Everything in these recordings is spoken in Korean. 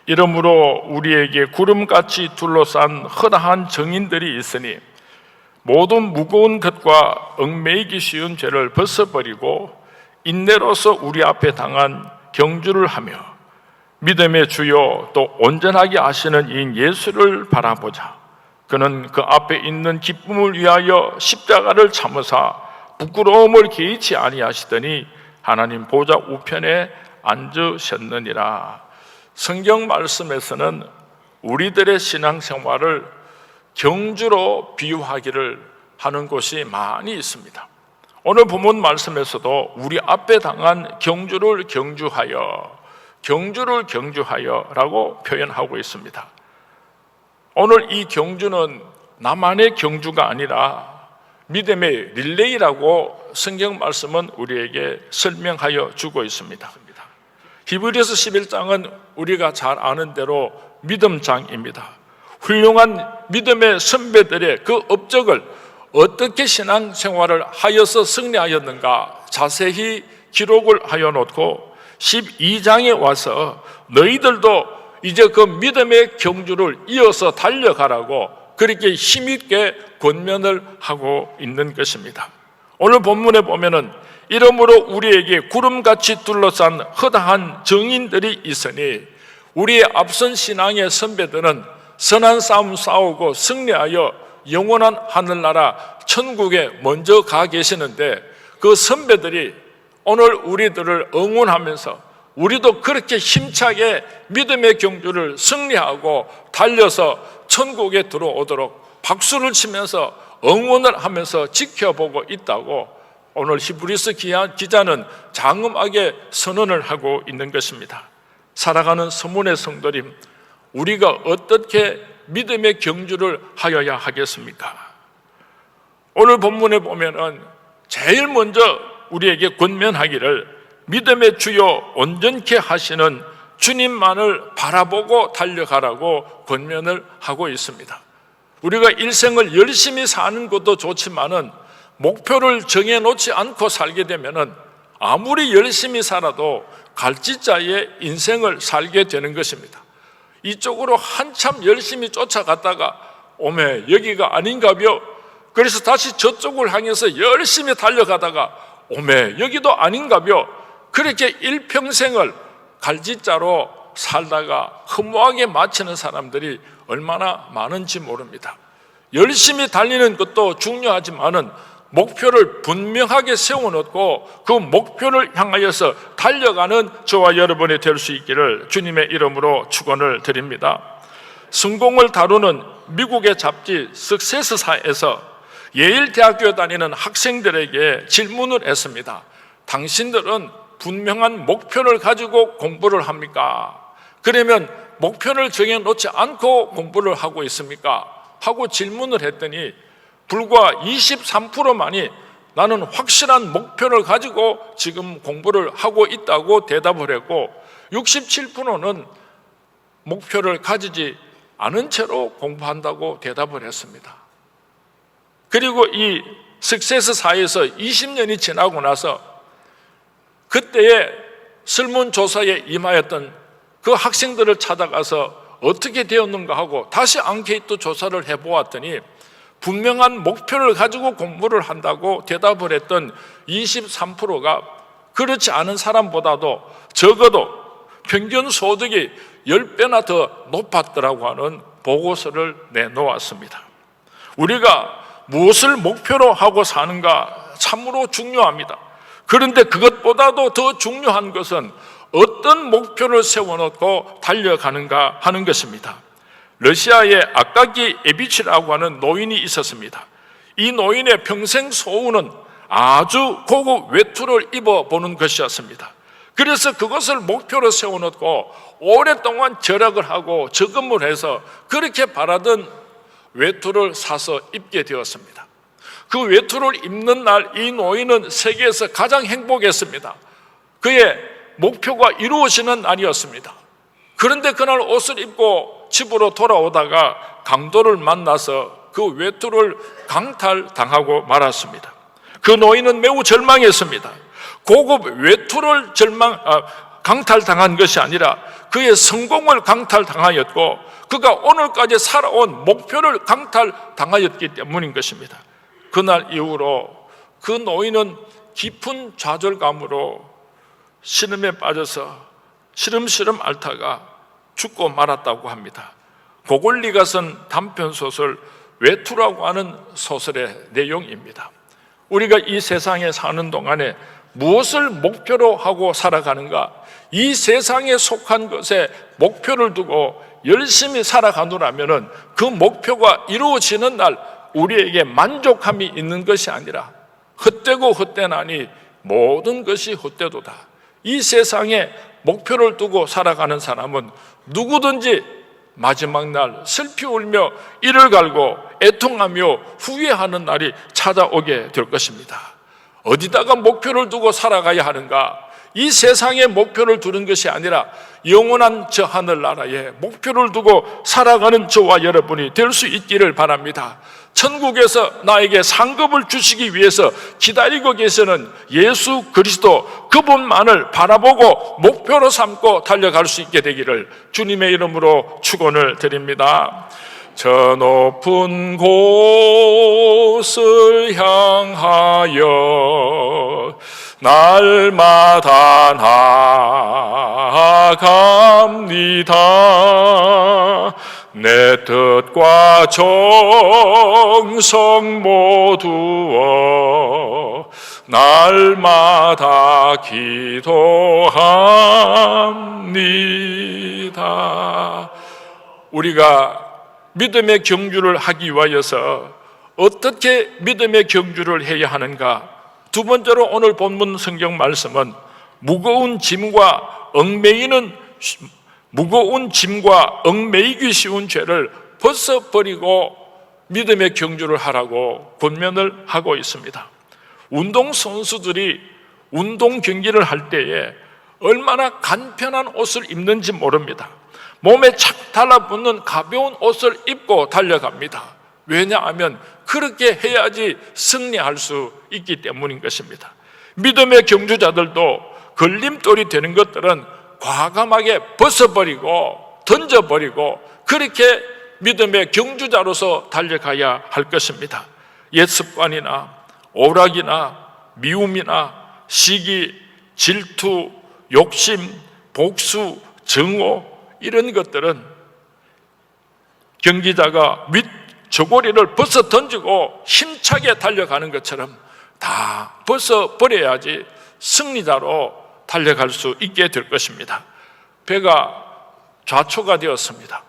이러므로 우리에게 구름같이 둘러싼 허다한 정인들이 있으니 모든 무거운 것과 얽매이기 쉬운 죄를 벗어버리고 인내로서 우리 앞에 당한 경주를 하며 믿음의 주요 또 온전하게 하시는 이 예수를 바라보자. 그는 그 앞에 있는 기쁨을 위하여 십자가를 참으사 부끄러움을 개의치 아니하시더니 하나님 보좌 우편에 앉으셨느니라. 성경 말씀에서는 우리들의 신앙생활을 경주로 비유하기를 하는 곳이 많이 있습니다. 오늘 본문 말씀에서도 우리 앞에 당한 경주를 경주하여라고 표현하고 있습니다. 오늘 이 경주는 나만의 경주가 아니라 믿음의 릴레이라고 성경 말씀은 우리에게 설명하여 주고 있습니다. 히브리서 11장은 우리가 잘 아는 대로 믿음장입니다. 훌륭한 믿음의 선배들의 그 업적을 어떻게 신앙생활을 하여서 승리하였는가 자세히 기록을 하여 놓고 12장에 와서 너희들도 이제 그 믿음의 경주를 이어서 달려가라고 그렇게 힘있게 권면을 하고 있는 것입니다. 오늘 본문에 보면은 이러므로 우리에게 구름같이 둘러싼 허다한 정인들이 있으니 우리의 앞선 신앙의 선배들은 선한 싸움 싸우고 승리하여 영원한 하늘나라 천국에 먼저 가 계시는데 그 선배들이 오늘 우리들을 응원하면서 우리도 그렇게 힘차게 믿음의 경주를 승리하고 달려서 천국에 들어오도록 박수를 치면서 응원을 하면서 지켜보고 있다고 오늘 히브리서 기자는 장엄하게 선언을 하고 있는 것입니다. 살아가는 서문의 성도님, 우리가 어떻게 믿음의 경주를 하여야 하겠습니까? 오늘 본문에 보면은 제일 먼저 우리에게 권면하기를 믿음의 주요 온전케 하시는 주님만을 바라보고 달려가라고 권면을 하고 있습니다. 우리가 일생을 열심히 사는 것도 좋지만은 목표를 정해놓지 않고 살게 되면은 아무리 열심히 살아도 갈지자의 인생을 살게 되는 것입니다. 이쪽으로 한참 열심히 쫓아갔다가 오메 여기가 아닌가벼. 그래서 다시 저쪽을 향해서 열심히 달려가다가 오메 여기도 아닌가벼. 그렇게 일평생을 갈지자로 살다가 허무하게 마치는 사람들이 얼마나 많은지 모릅니다. 열심히 달리는 것도 중요하지만은 목표를 분명하게 세워놓고 그 목표를 향하여서 달려가는 저와 여러분이 될 수 있기를 주님의 이름으로 축원을 드립니다. 성공을 다루는 미국의 잡지 석세스사에서 예일대학교에 다니는 학생들에게 질문을 했습니다. 당신들은 분명한 목표를 가지고 공부를 합니까? 그러면 목표를 정해놓지 않고 공부를 하고 있습니까? 하고 질문을 했더니 불과 23%만이 나는 확실한 목표를 가지고 지금 공부를 하고 있다고 대답을 했고 67%는 목표를 가지지 않은 채로 공부한다고 대답을 했습니다. 그리고 이 석세스사에서 20년이 지나고 나서 그때의 설문조사에 임하였던 그 학생들을 찾아가서 어떻게 되었는가 하고 다시 앙케이트 조사를 해보았더니 분명한 목표를 가지고 공부를 한다고 대답을 했던 23%가 그렇지 않은 사람보다도 적어도 평균 소득이 10배나 더 높았더라고 하는 보고서를 내놓았습니다. 우리가 무엇을 목표로 하고 사는가 참으로 중요합니다. 그런데 그것보다도 더 중요한 것은 어떤 목표를 세워놓고 달려가는가 하는 것입니다. 러시아에 아카기 에비치라고 하는 노인이 있었습니다. 이 노인의 평생 소원은 아주 고급 외투를 입어보는 것이었습니다. 그래서 그것을 목표로 세워놓고 오랫동안 절약을 하고 저금을 해서 그렇게 바라던 외투를 사서 입게 되었습니다. 그 외투를 입는 날 이 노인은 세계에서 가장 행복했습니다. 그의 목표가 이루어지는 날이었습니다. 그런데 그날 옷을 입고 집으로 돌아오다가 강도를 만나서 그 외투를 강탈당하고 말았습니다. 그 노인은 매우 절망했습니다. 고급 외투를 강탈당한 것이 아니라 그의 성공을 강탈당하였고 그가 오늘까지 살아온 목표를 강탈당하였기 때문인 것입니다. 그날 이후로 그 노인은 깊은 좌절감으로 신음에 빠져서 시름시름 앓다가 죽고 말았다고 합니다. 고골리가 쓴 단편소설 외투라고 하는 소설의 내용입니다. 우리가 이 세상에 사는 동안에 무엇을 목표로 하고 살아가는가? 이 세상에 속한 것에 목표를 두고 열심히 살아가노라면 그 목표가 이루어지는 날 우리에게 만족함이 있는 것이 아니라 헛되고 헛되나니 모든 것이 헛되도다. 이 세상에 목표를 두고 살아가는 사람은 누구든지 마지막 날 슬피 울며 이를 갈고 애통하며 후회하는 날이 찾아오게 될 것입니다. 어디다가 목표를 두고 살아가야 하는가? 이 세상에 목표를 두는 것이 아니라 영원한 저 하늘나라에 목표를 두고 살아가는 저와 여러분이 될 수 있기를 바랍니다. 천국에서 나에게 상급을 주시기 위해서 기다리고 계시는 예수 그리스도 그분만을 바라보고 목표로 삼고 달려갈 수 있게 되기를 주님의 이름으로 축원을 드립니다. 저 높은 곳을 향하여 날마다 나아갑니다. 내 뜻과 정성 모두어 날마다 기도합니다. 우리가 믿음의 경주를 하기 위하여서 어떻게 믿음의 경주를 해야 하는가? 두 번째로 오늘 본문 성경 말씀은 무거운 짐과 얽매이기 쉬운 죄를 벗어버리고 믿음의 경주를 하라고 권면을 하고 있습니다. 운동선수들이 운동 경기를 할 때에 얼마나 간편한 옷을 입는지 모릅니다. 몸에 착 달라붙는 가벼운 옷을 입고 달려갑니다. 왜냐하면 그렇게 해야지 승리할 수 있기 때문인 것입니다. 믿음의 경주자들도 걸림돌이 되는 것들은 과감하게 벗어버리고 던져버리고 그렇게 믿음의 경주자로서 달려가야 할 것입니다. 옛 습관이나 오락이나 미움이나 시기, 질투, 욕심, 복수, 증오 이런 것들은 경기자가 밑 저고리를 벗어 던지고 힘차게 달려가는 것처럼 다 벗어버려야지 승리자로 달려갈 수 있게 될 것입니다. 배가 좌초가 되었습니다.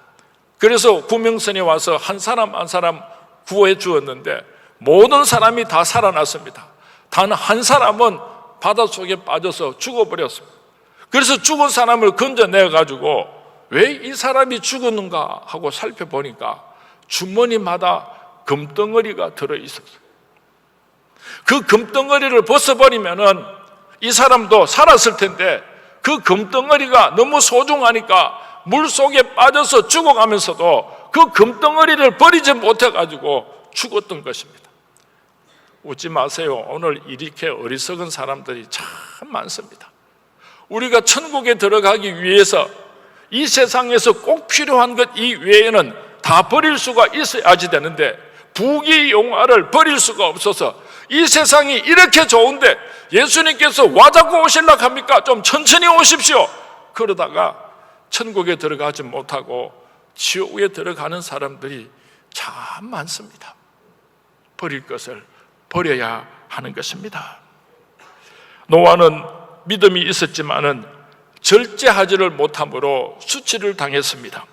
그래서 구명선에 와서 한 사람 한 사람 구해 주었는데 모든 사람이 다 살아났습니다. 단 한 사람은 바닷속에 빠져서 죽어버렸습니다. 그래서 죽은 사람을 건져내가지고 왜 이 사람이 죽었는가 하고 살펴보니까 주머니마다 금덩어리가 들어있었어요. 그 금덩어리를 벗어버리면은 이 사람도 살았을 텐데 그 금덩어리가 너무 소중하니까 물속에 빠져서 죽어가면서도 그 금덩어리를 버리지 못해가지고 죽었던 것입니다. 웃지 마세요. 오늘 이렇게 어리석은 사람들이 참 많습니다. 우리가 천국에 들어가기 위해서 이 세상에서 꼭 필요한 것 이외에는 다 버릴 수가 있어야지 되는데 부귀영화를 버릴 수가 없어서 이 세상이 이렇게 좋은데 예수님께서 와자고 오실라 합니까? 좀 천천히 오십시오. 그러다가 천국에 들어가지 못하고 지옥에 들어가는 사람들이 참 많습니다. 버릴 것을 버려야 하는 것입니다. 노아는 믿음이 있었지만은 절제하지를 못함으로 수치를 당했습니다.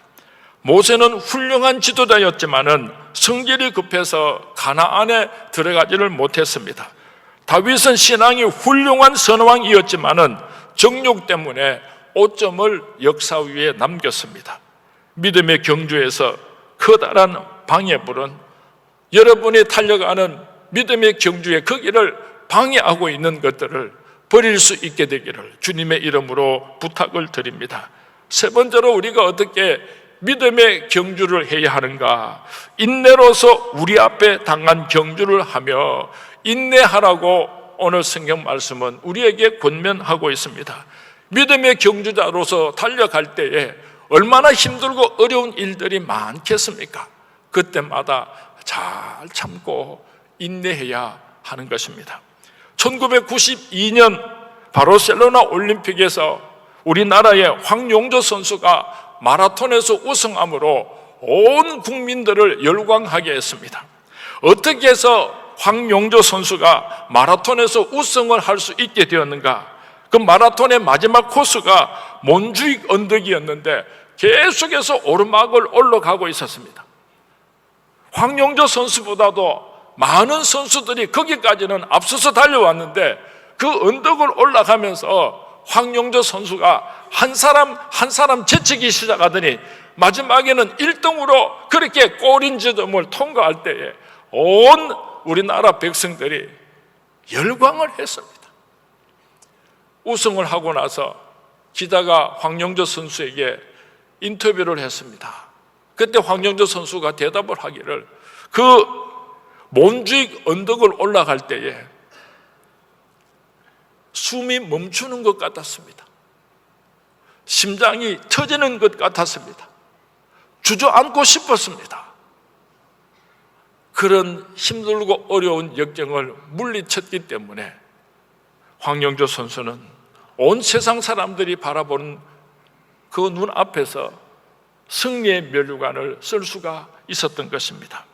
모세는 훌륭한 지도자였지만은 성질이 급해서 가나안에 들어가지를 못했습니다. 다윗은 신앙이 훌륭한 선왕이었지만은 정욕 때문에 오점을 역사 위에 남겼습니다. 믿음의 경주에서 커다란 방해불은 여러분이 달려가는 믿음의 경주의 그 길을 방해하고 있는 것들을 버릴 수 있게 되기를 주님의 이름으로 부탁을 드립니다. 세 번째로 우리가 어떻게 믿음의 경주를 해야 하는가? 인내로서 우리 앞에 당한 경주를 하며 인내하라고 오늘 성경 말씀은 우리에게 권면하고 있습니다. 믿음의 경주자로서 달려갈 때에 얼마나 힘들고 어려운 일들이 많겠습니까? 그때마다 잘 참고 인내해야 하는 것입니다. 1992년 바르셀로나 올림픽에서 우리나라의 황용조 선수가 마라톤에서 우승함으로 온 국민들을 열광하게 했습니다. 어떻게 해서 황용조 선수가 마라톤에서 우승을 할 수 있게 되었는가? 그 마라톤의 마지막 코스가 몬주익 언덕이었는데 계속해서 오르막을 올라가고 있었습니다. 황용조 선수보다도 많은 선수들이 거기까지는 앞서서 달려왔는데 그 언덕을 올라가면서 황용조 선수가 한 사람 제치기 시작하더니 마지막에는 1등으로 그렇게 꼬린 지점을 통과할 때에 온 우리나라 백성들이 열광을 했습니다. 우승을 하고 나서 기자가 황용조 선수에게 인터뷰를 했습니다. 그때 황용조 선수가 대답을 하기를 그 몬주익 언덕을 올라갈 때에 숨이 멈추는 것 같았습니다. 심장이 터지는 것 같았습니다. 주저앉고 싶었습니다. 그런 힘들고 어려운 역경을 물리쳤기 때문에 황용조 선수는 온 세상 사람들이 바라보는 그 눈앞에서 승리의 면류관을 쓸 수가 있었던 것입니다.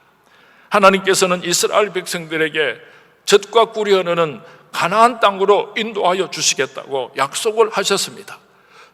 하나님께서는 이스라엘 백성들에게 젖과 꿀이 흐르는 가나안 땅으로 인도하여 주시겠다고 약속을 하셨습니다.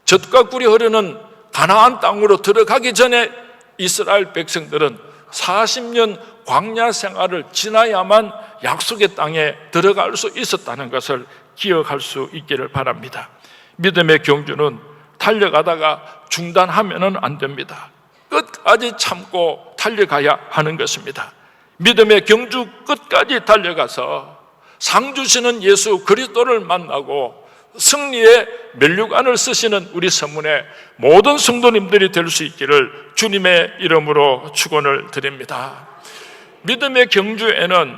젖과 꿀이 흐르는 가나안 땅으로 들어가기 전에 이스라엘 백성들은 40년 광야 생활을 지나야만 약속의 땅에 들어갈 수 있었다는 것을 기억할 수 있기를 바랍니다. 믿음의 경주는 달려가다가 중단하면 안 됩니다. 끝까지 참고 달려가야 하는 것입니다. 믿음의 경주 끝까지 달려가서 상 주시는 예수 그리스도를 만나고 승리의 면류관을 쓰시는 우리 서문의 모든 성도님들이 될 수 있기를 주님의 이름으로 축원을 드립니다. 믿음의 경주에는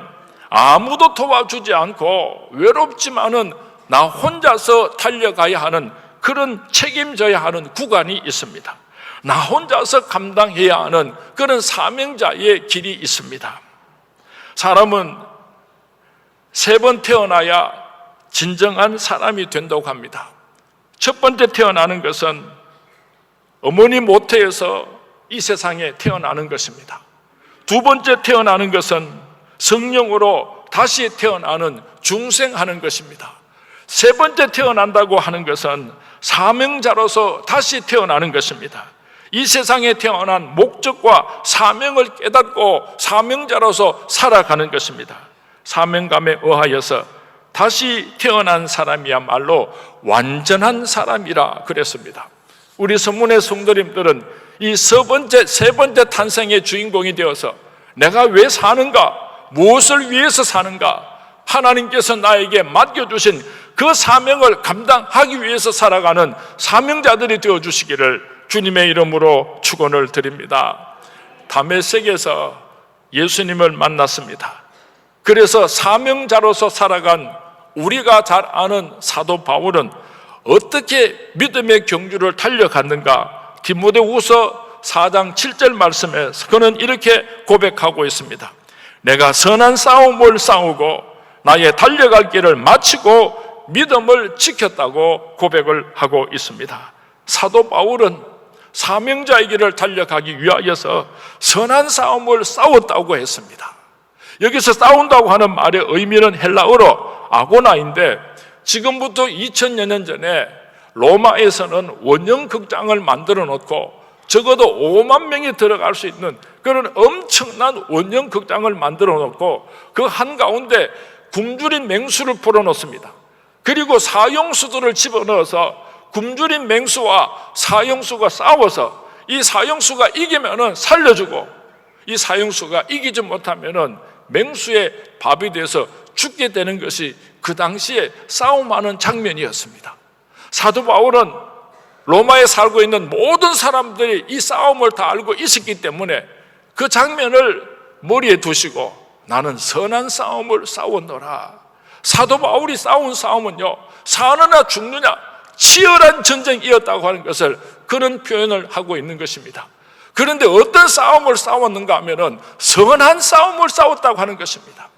아무도 도와주지 않고 외롭지만은 나 혼자서 달려가야 하는 그런 책임져야 하는 구간이 있습니다. 나 혼자서 감당해야 하는 그런 사명자의 길이 있습니다. 사람은 3번 태어나야 진정한 사람이 된다고 합니다. 첫 번째 태어나는 것은 어머니 모태에서 이 세상에 태어나는 것입니다. 두 번째 태어나는 것은 성령으로 다시 태어나는 중생하는 것입니다. 세 번째 태어난다고 하는 것은 사명자로서 다시 태어나는 것입니다. 이 세상에 태어난 목적과 사명을 깨닫고 사명자로서 살아가는 것입니다. 사명감에 의하여서 다시 태어난 사람이야말로 완전한 사람이라 그랬습니다. 우리 성문의 성도님들은 이 세 번째 탄생의 주인공이 되어서 내가 왜 사는가? 무엇을 위해서 사는가? 하나님께서 나에게 맡겨주신 그 사명을 감당하기 위해서 살아가는 사명자들이 되어주시기를 주님의 이름으로 축원을 드립니다. 다메섹에서 예수님을 만났습니다. 그래서 사명자로서 살아간 우리가 잘 아는 사도 바울은 어떻게 믿음의 경주를 달려갔는가? 디모데후서 4장 7절 말씀에서 그는 이렇게 고백하고 있습니다. 내가 선한 싸움을 싸우고 나의 달려갈 길을 마치고 믿음을 지켰다고 고백을 하고 있습니다. 사도 바울은 사명자의 길을 달려가기 위하여서 선한 싸움을 싸웠다고 했습니다. 여기서 싸운다고 하는 말의 의미는 헬라어로 아고나인데 지금부터 2000여 년 전에 로마에서는 원형 극장을 만들어 놓고 적어도 5만 명이 들어갈 수 있는 그런 엄청난 원형 극장을 만들어 놓고 그 한가운데 굶주린 맹수를 풀어놓습니다. 그리고 사형수들을 집어넣어서 굶주린 맹수와 사형수가 싸워서 이 사형수가 이기면은 살려주고 이 사형수가 이기지 못하면은 맹수의 밥이 돼서 죽게 되는 것이 그 당시에 싸움하는 장면이었습니다. 사도 바울은 로마에 살고 있는 모든 사람들이 이 싸움을 다 알고 있었기 때문에 그 장면을 머리에 두시고 나는 선한 싸움을 싸웠노라. 사도 바울이 싸운 싸움은요, 사느냐 죽느냐 치열한 전쟁이었다고 하는 것을 그런 표현을 하고 있는 것입니다. 그런데 어떤 싸움을 싸웠는가 하면은 선한 싸움을 싸웠다고 하는 것입니다.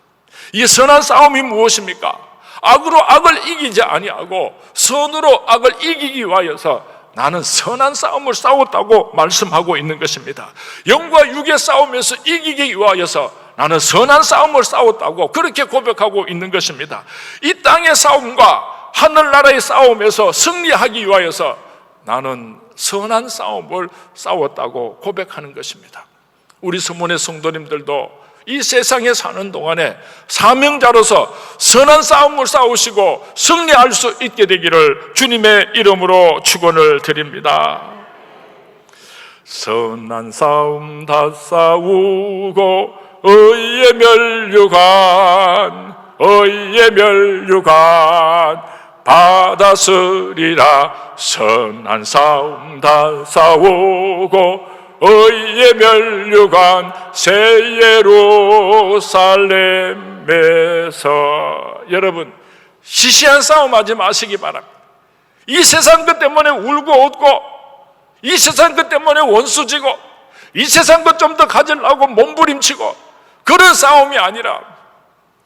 이 선한 싸움이 무엇입니까? 악으로 악을 이기지 아니하고 선으로 악을 이기기 위하여서 나는 선한 싸움을 싸웠다고 말씀하고 있는 것입니다. 영과 육의 싸움에서 이기기 위하여서 나는 선한 싸움을 싸웠다고 그렇게 고백하고 있는 것입니다. 이 땅의 싸움과 하늘나라의 싸움에서 승리하기 위하여서 나는 선한 싸움을 싸웠다고 고백하는 것입니다. 우리 서문의 성도님들도 이 세상에 사는 동안에 사명자로서 선한 싸움을 싸우시고 승리할 수 있게 되기를 주님의 이름으로 축원을 드립니다. 선한 싸움 다 싸우고 의의 멸류관 받았으리라. 선한 싸움 다 싸우고 의의 멸류관 새 예루살렘에서. 여러분, 시시한 싸움 하지 마시기 바랍니다. 이 세상 것 때문에 울고 웃고, 이 세상 것 때문에 원수지고, 이 세상 것 좀 더 가지려고 몸부림치고, 그런 싸움이 아니라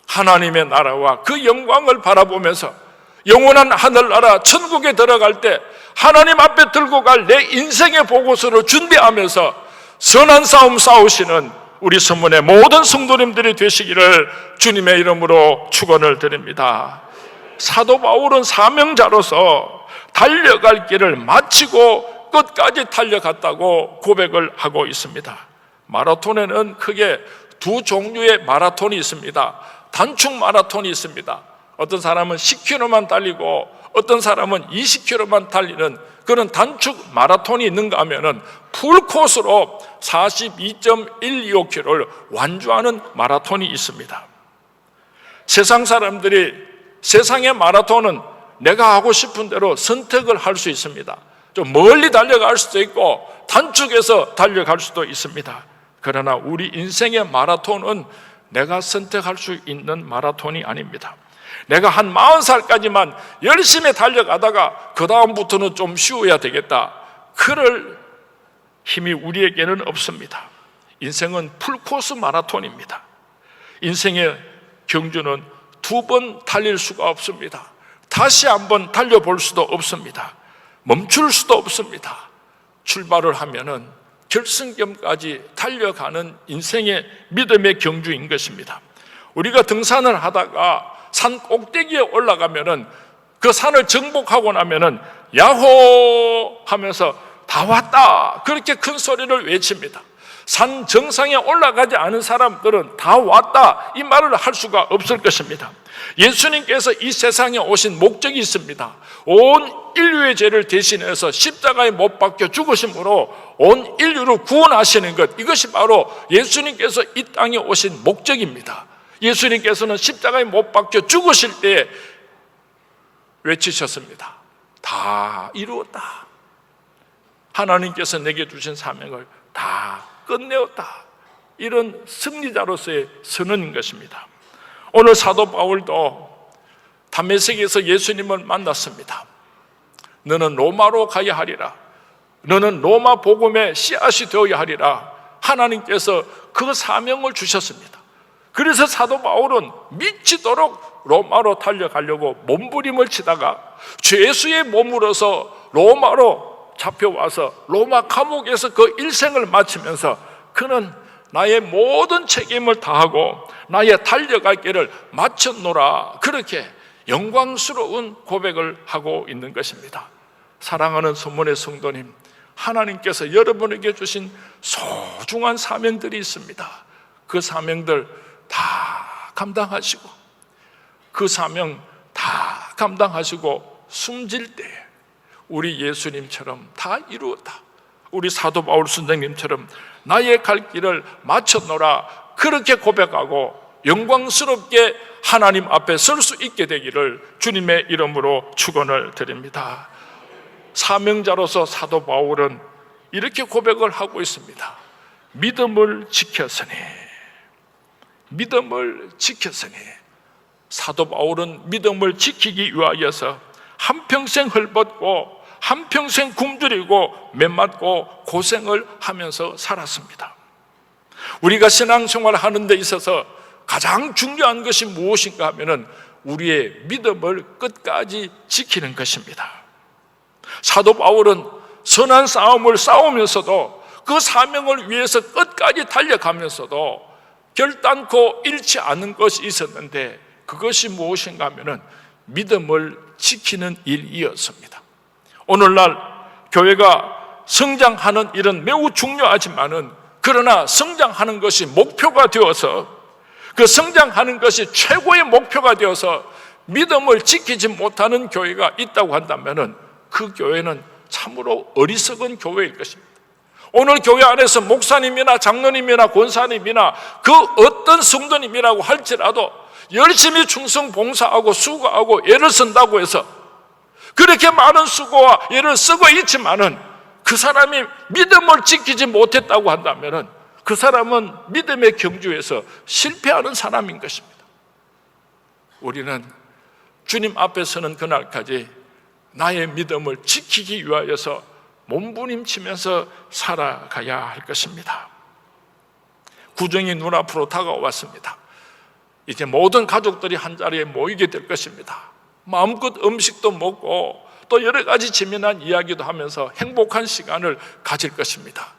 하나님의 나라와 그 영광을 바라보면서 영원한 하늘나라 천국에 들어갈 때 하나님 앞에 들고 갈 내 인생의 보고서를 준비하면서 선한 싸움 싸우시는 우리 서문의 모든 성도님들이 되시기를 주님의 이름으로 축원을 드립니다. 사도 바울은 사명자로서 달려갈 길을 마치고 끝까지 달려갔다고 고백을 하고 있습니다. 마라톤에는 크게 두 종류의 마라톤이 있습니다. 단축 마라톤이 있습니다. 어떤 사람은 10km만 달리고 어떤 사람은 20km만 달리는 그런 단축 마라톤이 있는가 하면은 풀코스로 42.125km를 완주하는 마라톤이 있습니다. 세상 사람들이 세상의 마라톤은 내가 하고 싶은 대로 선택을 할 수 있습니다. 좀 멀리 달려갈 수도 있고 단축해서 달려갈 수도 있습니다. 그러나 우리 인생의 마라톤은 내가 선택할 수 있는 마라톤이 아닙니다. 내가 한 40살까지만 열심히 달려가다가 그 다음부터는 좀 쉬어야 되겠다, 그럴 힘이 우리에게는 없습니다. 인생은 풀코스 마라톤입니다. 인생의 경주는 두 번 달릴 수가 없습니다. 다시 한번 달려볼 수도 없습니다. 멈출 수도 없습니다. 출발을 하면은 결승점까지 달려가는 인생의 믿음의 경주인 것입니다. 우리가 등산을 하다가 산 꼭대기에 올라가면은 그 산을 정복하고 나면은 야호 하면서 다 왔다, 그렇게 큰 소리를 외칩니다. 산 정상에 올라가지 않은 사람들은 다 왔다 이 말을 할 수가 없을 것입니다. 예수님께서 이 세상에 오신 목적이 있습니다. 온 인류의 죄를 대신해서 십자가에 못 박혀 죽으심으로 온 인류를 구원하시는 것, 이것이 바로 예수님께서 이 땅에 오신 목적입니다. 예수님께서는 십자가에 못 박혀 죽으실 때 외치셨습니다. 다 이루었다. 하나님께서 내게 주신 사명을 다 끝내었다. 이런 승리자로서의 선언인 것입니다. 오늘 사도 바울도 다메섹에서 예수님을 만났습니다. 너는 로마로 가야 하리라. 너는 로마 복음의 씨앗이 되어야 하리라. 하나님께서 그 사명을 주셨습니다. 그래서 사도 바울은 미치도록 로마로 달려가려고 몸부림을 치다가 죄수의 몸으로서 로마로 잡혀와서 로마 감옥에서 그 일생을 마치면서 그는 나의 모든 책임을 다하고 나의 달려갈 길을 마쳤노라, 그렇게 영광스러운 고백을 하고 있는 것입니다. 사랑하는 서문의 성도님, 하나님께서 여러분에게 주신 소중한 사명들이 있습니다. 그 사명들 다 감당하시고, 그 사명 다 감당하시고 숨질 때 우리 예수님처럼 다 이루었다, 우리 사도 바울 선생님처럼 나의 갈 길을 마쳤노라, 그렇게 고백하고 영광스럽게 하나님 앞에 설 수 있게 되기를 주님의 이름으로 축원을 드립니다. 사명자로서 사도 바울은 이렇게 고백을 하고 있습니다. 믿음을 지켰으니, 믿음을 지켰으니. 사도 바울은 믿음을 지키기 위하여서 한평생 헐벗고 한평생 굶주리고 맨맞고 고생을 하면서 살았습니다. 우리가 신앙생활을 하는 데 있어서 가장 중요한 것이 무엇인가 하면은 우리의 믿음을 끝까지 지키는 것입니다. 사도 바울은 선한 싸움을 싸우면서도 그 사명을 위해서 끝까지 달려가면서도 결단코 잃지 않은 것이 있었는데, 그것이 무엇인가 하면은 믿음을 지키는 일이었습니다. 오늘날 교회가 성장하는 일은 매우 중요하지만은, 그러나 성장하는 것이 목표가 되어서, 그 성장하는 것이 최고의 목표가 되어서 믿음을 지키지 못하는 교회가 있다고 한다면은 그 교회는 참으로 어리석은 교회일 것입니다. 오늘 교회 안에서 목사님이나 장로님이나 권사님이나 그 어떤 성도님이라고 할지라도 열심히 충성 봉사하고 수고하고 애를 쓴다고 해서 그렇게 많은 수고와 애를 쓰고 있지만은 그 사람이 믿음을 지키지 못했다고 한다면은 그 사람은 믿음의 경주에서 실패하는 사람인 것입니다. 우리는 주님 앞에 서는 그날까지 나의 믿음을 지키기 위하여서 몸부림치면서 살아가야 할 것입니다. 구정이 눈앞으로 다가왔습니다. 이제 모든 가족들이 한자리에 모이게 될 것입니다. 마음껏 음식도 먹고 또 여러 가지 재미난 이야기도 하면서 행복한 시간을 가질 것입니다.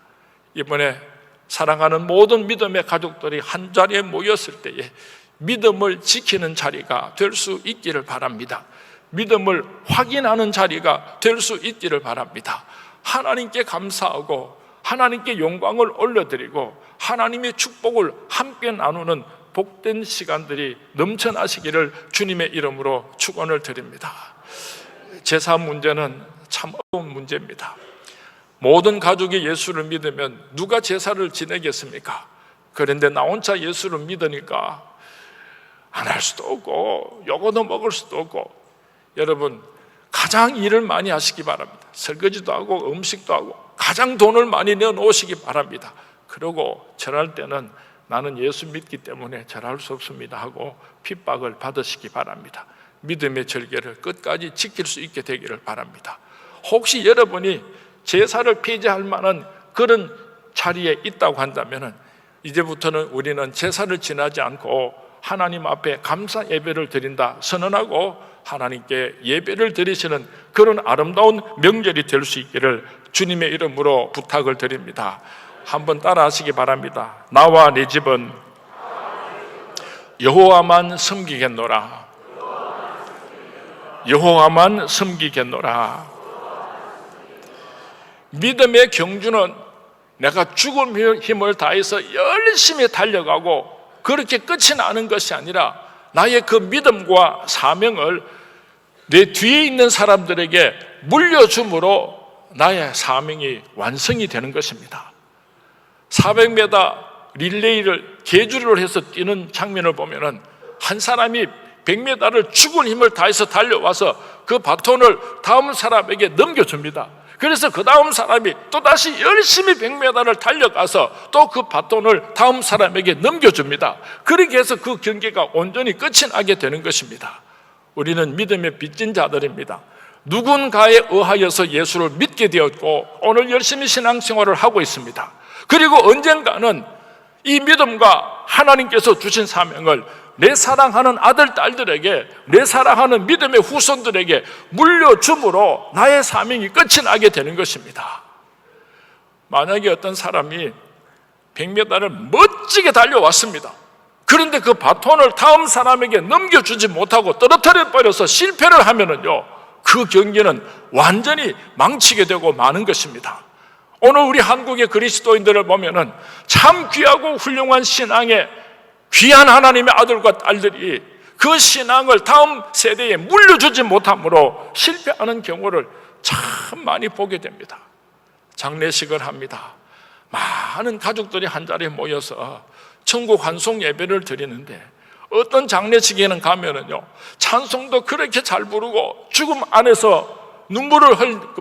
이번에 사랑하는 모든 믿음의 가족들이 한자리에 모였을 때에 믿음을 지키는 자리가 될 수 있기를 바랍니다. 믿음을 확인하는 자리가 될 수 있기를 바랍니다. 하나님께 감사하고 하나님께 영광을 올려드리고 하나님의 축복을 함께 나누는 복된 시간들이 넘쳐나시기를 주님의 이름으로 축원을 드립니다. 제사 문제는 참 어려운 문제입니다. 모든 가족이 예수를 믿으면 누가 제사를 지내겠습니까? 그런데 나 혼자 예수를 믿으니까 안 할 수도 없고 요거도 먹을 수도 없고, 여러분 가장 일을 많이 하시기 바랍니다. 설거지도 하고 음식도 하고 가장 돈을 많이 내놓으시기 바랍니다. 그리고 절할 때는 나는 예수 믿기 때문에 절할 수 없습니다 하고 핍박을 받으시기 바랍니다. 믿음의 절개를 끝까지 지킬 수 있게 되기를 바랍니다. 혹시 여러분이 제사를 폐지할 만한 그런 자리에 있다고 한다면 이제부터는 우리는 제사를 지나지 않고 하나님 앞에 감사 예배를 드린다 선언하고 하나님께 예배를 드리시는 그런 아름다운 명절이 될 수 있기를 주님의 이름으로 부탁을 드립니다. 한번 따라 하시기 바랍니다. 나와 내 집은 여호와만 섬기겠노라. 여호와만 섬기겠노라. 믿음의 경주는 내가 죽을 힘을 다해서 열심히 달려가고 그렇게 끝이 나는 것이 아니라 나의 그 믿음과 사명을 내 뒤에 있는 사람들에게 물려줌으로 나의 사명이 완성이 되는 것입니다. 400m 릴레이를 계주를 해서 뛰는 장면을 보면은 한 사람이 100m를 죽은 힘을 다해서 달려와서 그 바톤을 다음 사람에게 넘겨줍니다. 그래서 그 다음 사람이 또다시 열심히 100m를 달려가서 또 그 바톤을 다음 사람에게 넘겨줍니다. 그렇게 해서 그 경기가 온전히 끝이 나게 되는 것입니다. 우리는 믿음의 빚진 자들입니다. 누군가에 의하여서 예수를 믿게 되었고 오늘 열심히 신앙생활을 하고 있습니다. 그리고 언젠가는 이 믿음과 하나님께서 주신 사명을 내 사랑하는 아들, 딸들에게, 내 사랑하는 믿음의 후손들에게 물려줌으로 나의 사명이 끝이 나게 되는 것입니다. 만약에 어떤 사람이 100m를 멋지게 달려왔습니다. 그런데 그 바톤을 다음 사람에게 넘겨주지 못하고 떨어뜨려 버려서 실패를 하면은요, 그 경기는 완전히 망치게 되고 마는 것입니다. 오늘 우리 한국의 그리스도인들을 보면은 참 귀하고 훌륭한 신앙의 귀한 하나님의 아들과 딸들이 그 신앙을 다음 세대에 물려주지 못함으로 실패하는 경우를 참 많이 보게 됩니다. 장례식을 합니다. 많은 가족들이 한자리에 모여서 천국 환송 예배를 드리는데 어떤 장례식에는 가면은요, 찬송도 그렇게 잘 부르고 죽음 안에서 눈물을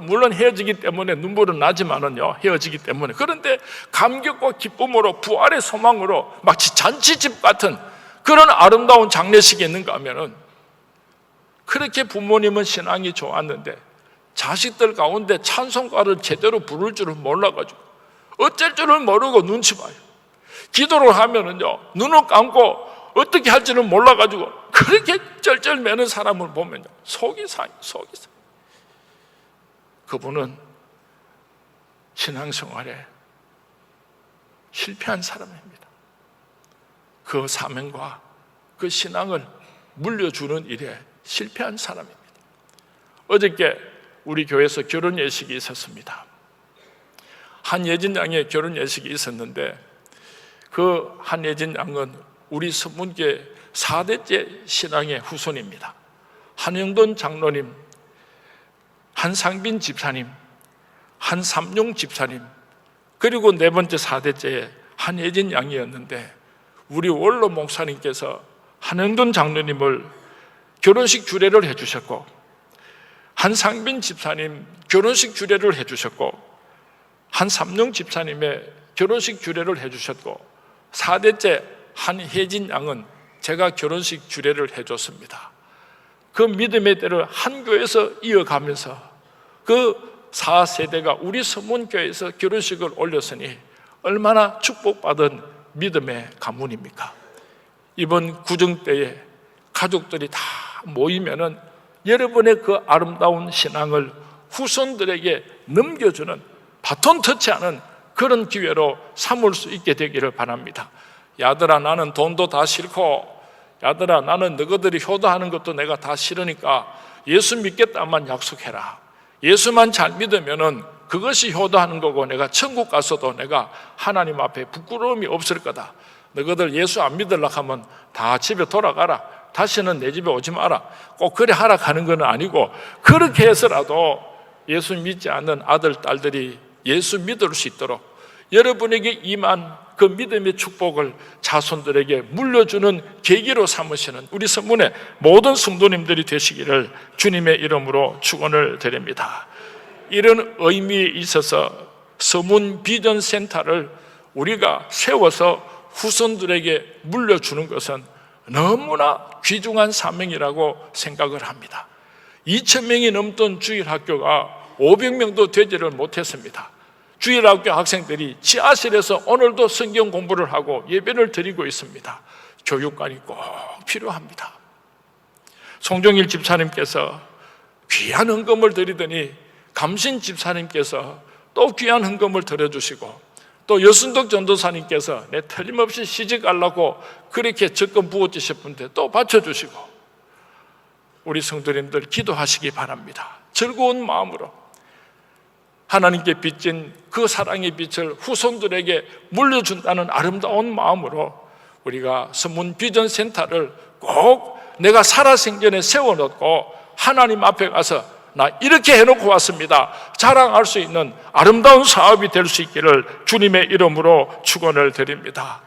물론 헤어지기 때문에 눈물은 나지만은요, 헤어지기 때문에. 그런데 감격과 기쁨으로 부활의 소망으로 마치 잔치집 같은 그런 아름다운 장례식이 있는가 하면은 그렇게 부모님은 신앙이 좋았는데 자식들 가운데 찬송가를 제대로 부를 줄은 몰라가지고 어쩔 줄을 모르고 눈치 봐요. 기도를 하면은요, 눈을 감고 어떻게 할지는 몰라가지고 그렇게 쩔쩔매는 사람을 보면요, 속이 상해. 그분은 신앙생활에 실패한 사람입니다. 그 사명과 그 신앙을 물려주는 일에 실패한 사람입니다. 어저께 우리 교회에서 결혼 예식이 있었습니다. 한예진 양의 결혼 예식이 있었는데 그 한예진 양은 우리 서문교회 4대째 신앙의 후손입니다. 한영돈 장로님, 한상빈 집사님, 한삼용 집사님, 그리고 네 번째 4대째 한예진 양이었는데 우리 원로 목사님께서 한영돈 장로님을 결혼식 주례를 해주셨고 한상빈 집사님 결혼식 주례를 해주셨고 한삼용 집사님의 결혼식 주례를 해주셨고 4대째 한혜진 양은 제가 결혼식 주례를 해줬습니다. 그 믿음의 때를 한 교회에서 이어가면서 그 4세대가 우리 서문교회에서 결혼식을 올렸으니 얼마나 축복받은 믿음의 가문입니까? 이번 구정 때에 가족들이 다 모이면은 여러분의 그 아름다운 신앙을 후손들에게 넘겨주는 바톤 터치하는 그런 기회로 삼을 수 있게 되기를 바랍니다. 야들아, 나는 돈도 다 싫고, 야들아, 나는 너희들이 효도하는 것도 내가 다 싫으니까 예수 믿겠다만 약속해라. 예수만 잘 믿으면은 그것이 효도하는 거고 내가 천국 가서도 내가 하나님 앞에 부끄러움이 없을 거다. 너희들 예수 안 믿으려고 하면 다 집에 돌아가라. 다시는 내 집에 오지 마라. 꼭 그래 하라 하는 건 아니고, 그렇게 해서라도 예수 믿지 않는 아들, 딸들이 예수 믿을 수 있도록 여러분에게 임한 그 믿음의 축복을 자손들에게 물려주는 계기로 삼으시는 우리 서문의 모든 성도님들이 되시기를 주님의 이름으로 축원을 드립니다. 이런 의미에 있어서 서문 비전 센터를 우리가 세워서 후손들에게 물려주는 것은 너무나 귀중한 사명이라고 생각을 합니다. 2,000명이 넘던 주일학교가 500명도 되지를 못했습니다. 주일학교 학생들이 지하실에서 오늘도 성경 공부를 하고 예배를 드리고 있습니다. 교육관이 꼭 필요합니다. 송정일 집사님께서 귀한 헌금을 드리더니 감신 집사님께서 또 귀한 헌금을 드려주시고, 또 여순덕 전도사님께서 내 틀림없이 시집가려고 그렇게 적금 부어주실 분들 또 받쳐주시고, 우리 성도님들 기도하시기 바랍니다. 즐거운 마음으로 하나님께 빚진 그 사랑의 빛을 후손들에게 물려준다는 아름다운 마음으로 우리가 서문 비전 센터를 꼭 내가 살아생전에 세워놓고 하나님 앞에 가서 나 이렇게 해놓고 왔습니다 자랑할 수 있는 아름다운 사업이 될 수 있기를 주님의 이름으로 축원을 드립니다.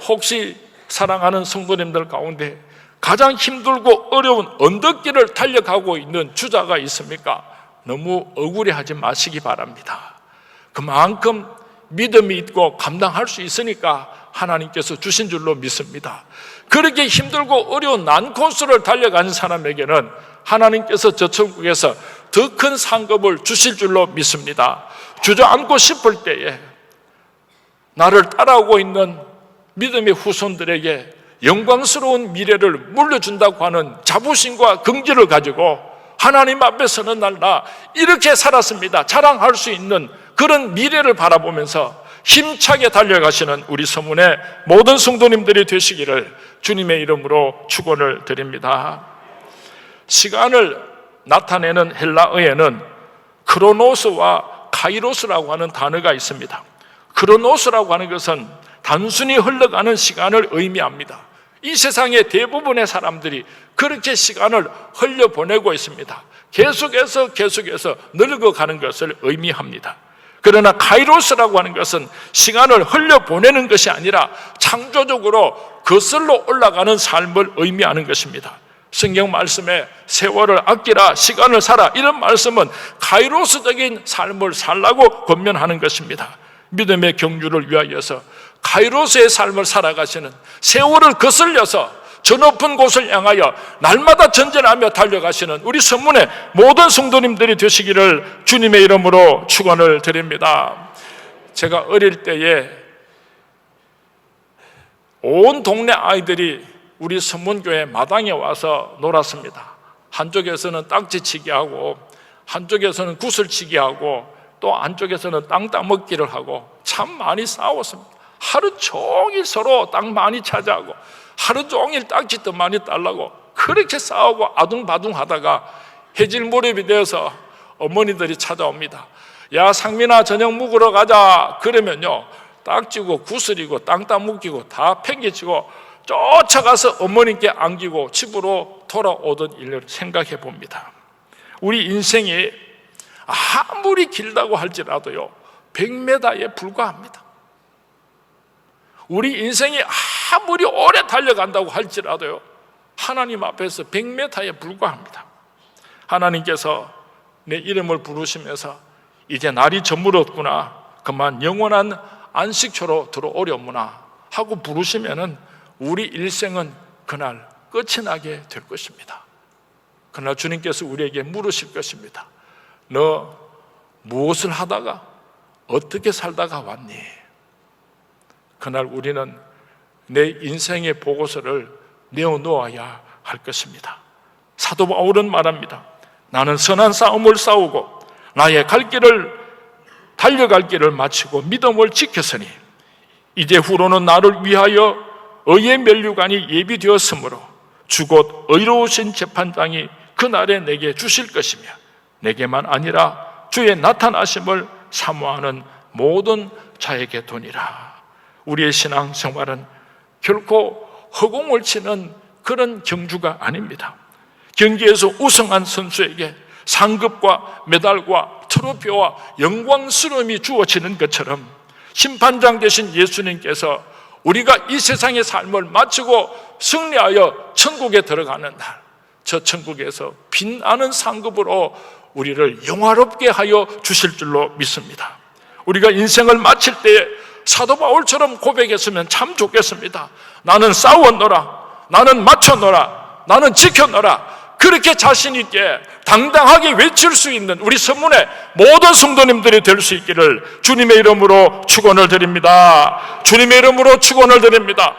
혹시 사랑하는 성도님들 가운데 가장 힘들고 어려운 언덕길을 달려가고 있는 주자가 있습니까? 너무 억울해하지 마시기 바랍니다. 그만큼 믿음이 있고 감당할 수 있으니까 하나님께서 주신 줄로 믿습니다. 그렇게 힘들고 어려운 난코스를 달려가는 사람에게는 하나님께서 저 천국에서 더 큰 상급을 주실 줄로 믿습니다. 주저앉고 싶을 때에 나를 따라오고 있는 믿음의 후손들에게 영광스러운 미래를 물려준다고 하는 자부심과 긍지를 가지고 하나님 앞에 서는 날 나 이렇게 살았습니다 자랑할 수 있는 그런 미래를 바라보면서 힘차게 달려가시는 우리 서문의 모든 성도님들이 되시기를 주님의 이름으로 축원을 드립니다. 시간을 나타내는 헬라어에는 크로노스와 카이로스라고 하는 단어가 있습니다. 크로노스라고 하는 것은 단순히 흘러가는 시간을 의미합니다. 이 세상의 대부분의 사람들이 그렇게 시간을 흘려보내고 있습니다. 계속해서 늙어가는 것을 의미합니다. 그러나 카이로스라고 하는 것은 시간을 흘려보내는 것이 아니라 창조적으로 거슬러 올라가는 삶을 의미하는 것입니다. 성경 말씀에 세월을 아끼라 시간을 살아 이런 말씀은 카이로스적인 삶을 살라고 권면하는 것입니다. 믿음의 경주를 위하여서 카이로스의 삶을 살아가시는, 세월을 거슬려서 저 높은 곳을 향하여 날마다 전진하며 달려가시는 우리 선문의 모든 성도님들이 되시기를 주님의 이름으로 축원을 드립니다. 제가 어릴 때에 온 동네 아이들이 우리 선문교회 마당에 와서 놀았습니다. 한쪽에서는 딱지치기 하고, 한쪽에서는 구슬치기 하고, 또 한쪽에서는 땅 따먹기를 하고, 참 많이 싸웠습니다. 하루 종일 서로 땅 많이 차지하고, 하루 종일 딱지도 많이 달라고 그렇게 싸우고 아둥바둥 하다가 해질 무렵이 되어서 어머니들이 찾아옵니다. 야, 상민아, 저녁 묵으러 가자. 그러면요, 딱지고 구슬이고 땅 따먹기고 다 팽개치고 쫓아가서 어머님께 안기고 집으로 돌아오던 일을 생각해 봅니다. 우리 인생이 아무리 길다고 할지라도요 100m에 불과합니다. 우리 인생이 아무리 오래 달려간다고 할지라도요 하나님 앞에서 100m에 불과합니다. 하나님께서 내 이름을 부르시면서 이제 날이 저물었구나, 그만 영원한 안식처로 들어오려무나 하고 부르시면은 우리 일생은 그날 끝이 나게 될 것입니다. 그날 주님께서 우리에게 물으실 것입니다. 너 무엇을 하다가 어떻게 살다가 왔니? 그날 우리는 내 인생의 보고서를 내어놓아야 할 것입니다. 사도 바울은 말합니다. 나는 선한 싸움을 싸우고 나의 달려갈 길을 마치고 믿음을 지켰으니 이제 후로는 나를 위하여 의의 면류관이 예비되었으므로 주 곧 의로우신 재판장이 그날에 내게 주실 것이며 내게만 아니라 주의 나타나심을 사모하는 모든 자에게 도니라. 우리의 신앙 생활은 결코 허공을 치는 그런 경주가 아닙니다. 경기에서 우승한 선수에게 상급과 메달과 트로피와 영광스러움이 주어지는 것처럼 심판장 되신 예수님께서 우리가 이 세상의 삶을 마치고 승리하여 천국에 들어가는 날, 저 천국에서 빛나는 상급으로 우리를 영화롭게 하여 주실 줄로 믿습니다. 우리가 인생을 마칠 때에 사도 바울처럼 고백했으면 참 좋겠습니다. 나는 싸웠노라, 나는 맞췄노라, 나는 지켰노라. 그렇게 자신 있게 당당하게 외칠 수 있는 우리 선문의 모든 성도님들이 될 수 있기를 주님의 이름으로 축원을 드립니다. 주님의 이름으로 축원을 드립니다.